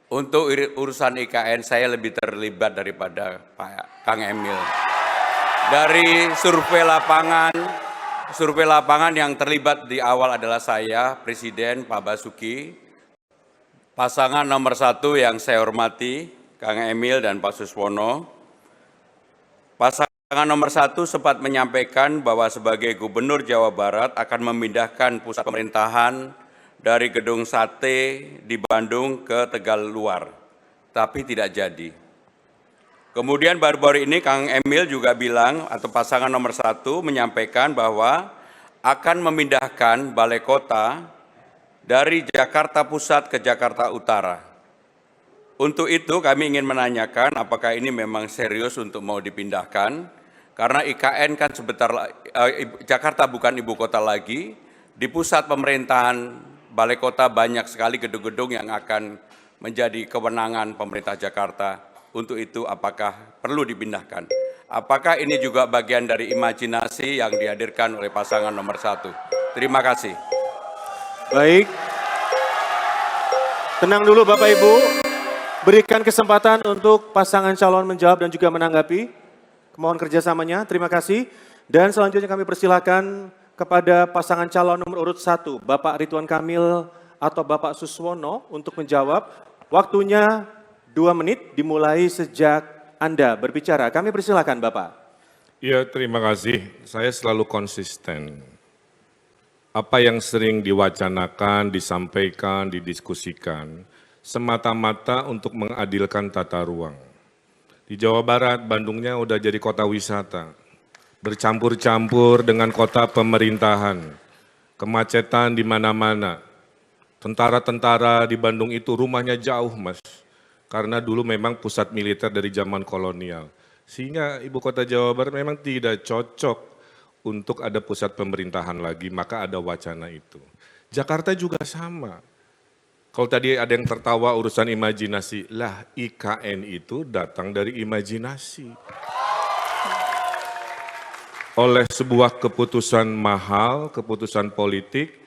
Untuk urusan IKN saya lebih terlibat daripada Pak Kang Emil. Dari survei lapangan yang terlibat di awal adalah saya, Presiden Pak Basuki, pasangan nomor 1 yang saya hormati, Kang Emil dan Pak Suswono. Pasangan nomor 1 sempat menyampaikan bahwa sebagai Gubernur Jawa Barat akan memindahkan pusat pemerintahan dari Gedung Sate di Bandung ke Tegal Luar, tapi tidak jadi. Kemudian baru-baru ini Kang Emil juga bilang, atau pasangan nomor 1 menyampaikan bahwa akan memindahkan Balai Kota dari Jakarta Pusat ke Jakarta Utara. Untuk itu kami ingin menanyakan apakah ini memang serius untuk mau dipindahkan, karena IKN kan Jakarta bukan ibu kota lagi, di pusat pemerintahan Balai Kota banyak sekali gedung-gedung yang akan menjadi kewenangan pemerintah Jakarta. Untuk itu apakah perlu dipindahkan? Apakah ini juga bagian dari imajinasi yang dihadirkan oleh pasangan nomor 1? Terima kasih. Baik. Tenang dulu Bapak Ibu. Berikan kesempatan untuk pasangan calon menjawab dan juga menanggapi. Mohon kerjasamanya. Terima kasih. Dan selanjutnya kami persilakan kepada pasangan calon nomor urut 1, Bapak Ridwan Kamil atau Bapak Suswono untuk menjawab. Waktunya 2 menit dimulai sejak Anda berbicara. Kami persilakan Bapak. Ya, terima kasih. Saya selalu konsisten. Apa yang sering diwacanakan, disampaikan, didiskusikan, semata-mata untuk mengadilkan tata ruang. Di Jawa Barat, Bandungnya udah jadi kota wisata. Bercampur-campur dengan kota pemerintahan, kemacetan di mana-mana. Tentara-tentara di Bandung itu rumahnya jauh, Mas, karena dulu memang pusat militer dari zaman kolonial. Sehingga ibu kota Jawa Barat memang tidak cocok untuk ada pusat pemerintahan lagi, maka ada wacana itu. Jakarta juga sama. Kalau tadi ada yang tertawa urusan imajinasi, lah IKN itu datang dari imajinasi. Oleh sebuah keputusan mahal, keputusan politik,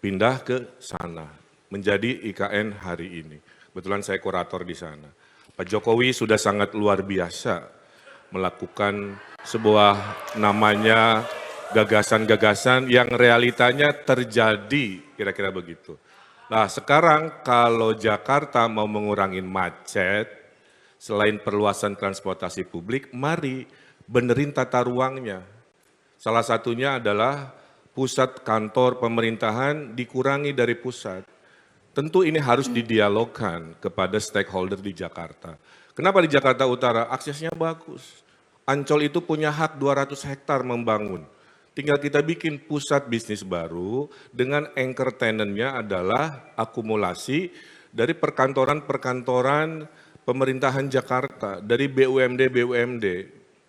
pindah ke sana, menjadi IKN hari ini. Kebetulan saya kurator di sana. Pak Jokowi sudah sangat luar biasa melakukan sebuah namanya gagasan-gagasan yang realitanya terjadi, kira-kira begitu. Nah sekarang kalau Jakarta mau mengurangi macet, selain perluasan transportasi publik, mari benerin tata ruangnya. Salah satunya adalah pusat kantor pemerintahan dikurangi dari pusat. Tentu ini harus didialogkan kepada stakeholder di Jakarta. Kenapa di Jakarta Utara? Aksesnya bagus. Ancol itu punya hak 200 hektar membangun. Tinggal kita bikin pusat bisnis baru dengan anchor tenant-nya adalah akumulasi dari perkantoran-perkantoran pemerintahan Jakarta, dari BUMD,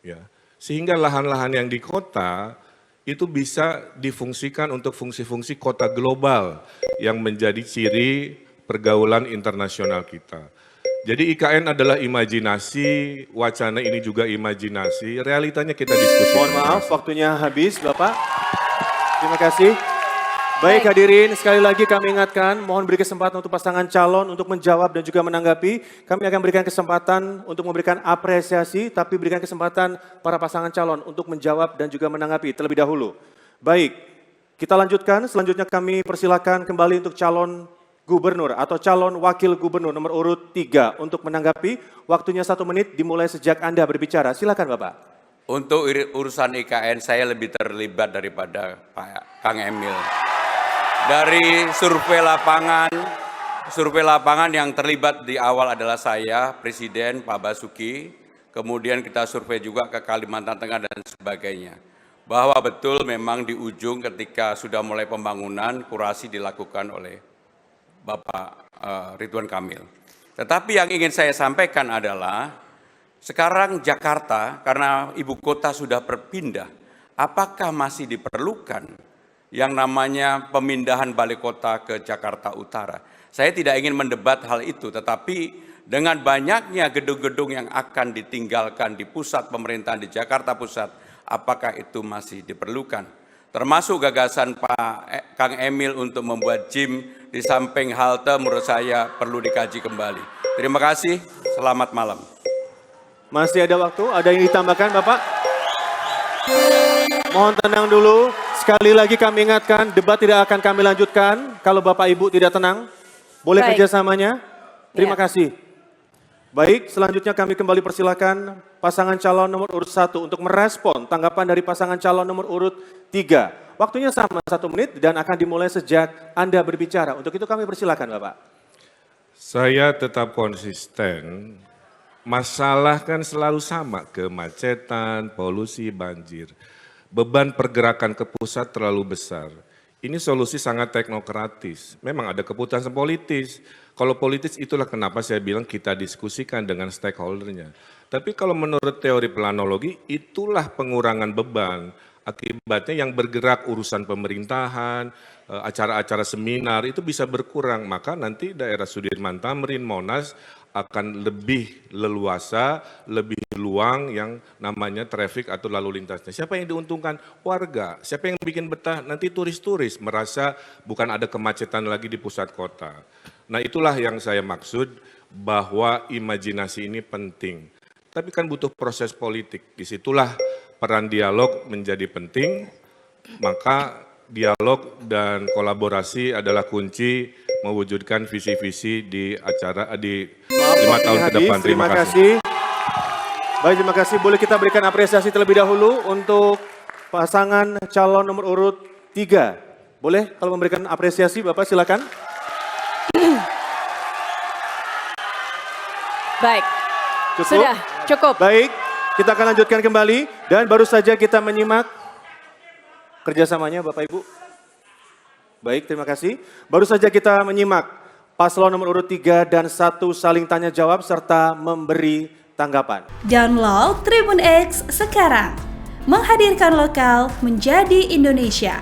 ya. Sehingga lahan-lahan yang di kota itu bisa difungsikan untuk fungsi-fungsi kota global yang menjadi ciri pergaulan internasional kita. Jadi IKN adalah imajinasi, wacana ini juga imajinasi, realitanya kita diskusikan. Mohon maaf, waktunya habis Bapak. Terima kasih. Baik hadirin, sekali lagi kami ingatkan, mohon beri kesempatan untuk pasangan calon untuk menjawab dan juga menanggapi. Kami akan berikan kesempatan untuk memberikan apresiasi, tapi berikan kesempatan para pasangan calon untuk menjawab dan juga menanggapi terlebih dahulu. Baik, kita lanjutkan. Selanjutnya kami persilakan kembali untuk calon gubernur atau calon wakil gubernur nomor urut 3 untuk menanggapi. Waktunya 1 menit dimulai sejak Anda berbicara. Silakan Bapak. Untuk urusan IKN saya lebih terlibat daripada Pak Kang Emil. Dari survei lapangan yang terlibat di awal adalah saya, Presiden Pak Basuki, kemudian kita survei juga ke Kalimantan Tengah dan sebagainya. Bahwa betul memang di ujung ketika sudah mulai pembangunan, kurasi dilakukan oleh Bapak Ridwan Kamil. Tetapi yang ingin saya sampaikan adalah, sekarang Jakarta karena ibu kota sudah berpindah, apakah masih diperlukan yang namanya pemindahan balai kota ke Jakarta Utara? Saya tidak ingin mendebat hal itu, tetapi dengan banyaknya gedung-gedung yang akan ditinggalkan di pusat pemerintahan di Jakarta Pusat, apakah itu masih diperlukan? Termasuk gagasan Pak Kang Emil untuk membuat gym di samping halte menurut saya perlu dikaji kembali. Terima kasih, selamat malam. Masih ada waktu, ada yang ditambahkan Bapak? Mohon tenang dulu, sekali lagi kami ingatkan, debat tidak akan kami lanjutkan kalau Bapak Ibu tidak tenang. Boleh Baik. kerjasamanya? Terima Ya. kasih. Baik, selanjutnya kami kembali persilakan pasangan calon nomor urut 1 untuk merespon tanggapan dari pasangan calon nomor urut 3. Waktunya sama 1 menit dan akan dimulai sejak Anda berbicara. Untuk itu kami persilakan Bapak. Saya tetap konsisten, masalah kan selalu sama, kemacetan, polusi, banjir. Beban pergerakan ke pusat terlalu besar. Ini solusi sangat teknokratis, memang ada keputusan politis. Kalau politis itulah kenapa saya bilang kita diskusikan dengan stakeholdernya. Tapi kalau menurut teori planologi, itulah pengurangan beban. Akibatnya yang bergerak urusan pemerintahan, acara-acara seminar itu bisa berkurang. Maka nanti daerah Sudirman Tamrin, Monas akan lebih leluasa, lebih luang yang namanya traffic atau lalu lintasnya. Siapa yang diuntungkan? Warga. Siapa yang bikin betah? Nanti turis-turis merasa bukan ada kemacetan lagi di pusat kota. Nah itulah yang saya maksud bahwa imajinasi ini penting. Tapi kan butuh proses politik. Disitulah peran dialog menjadi penting, maka dialog dan kolaborasi adalah kunci mewujudkan visi-visi di acara di 5 tahun ke depan. Terima kasih. Baik, terima kasih. Boleh kita berikan apresiasi terlebih dahulu untuk pasangan calon nomor urut 3. Boleh kalau memberikan apresiasi Bapak silakan. Baik, Cukup? sudah cukup. Baik, kita akan lanjutkan kembali dan baru saja kita menyimak kerjasamanya Bapak Ibu. Baik, terima kasih. Baru saja kita menyimak paslon nomor urut 3 dan 1 saling tanya jawab serta memberi tanggapan. Download Tribun X sekarang. Menghadirkan lokal menjadi Indonesia.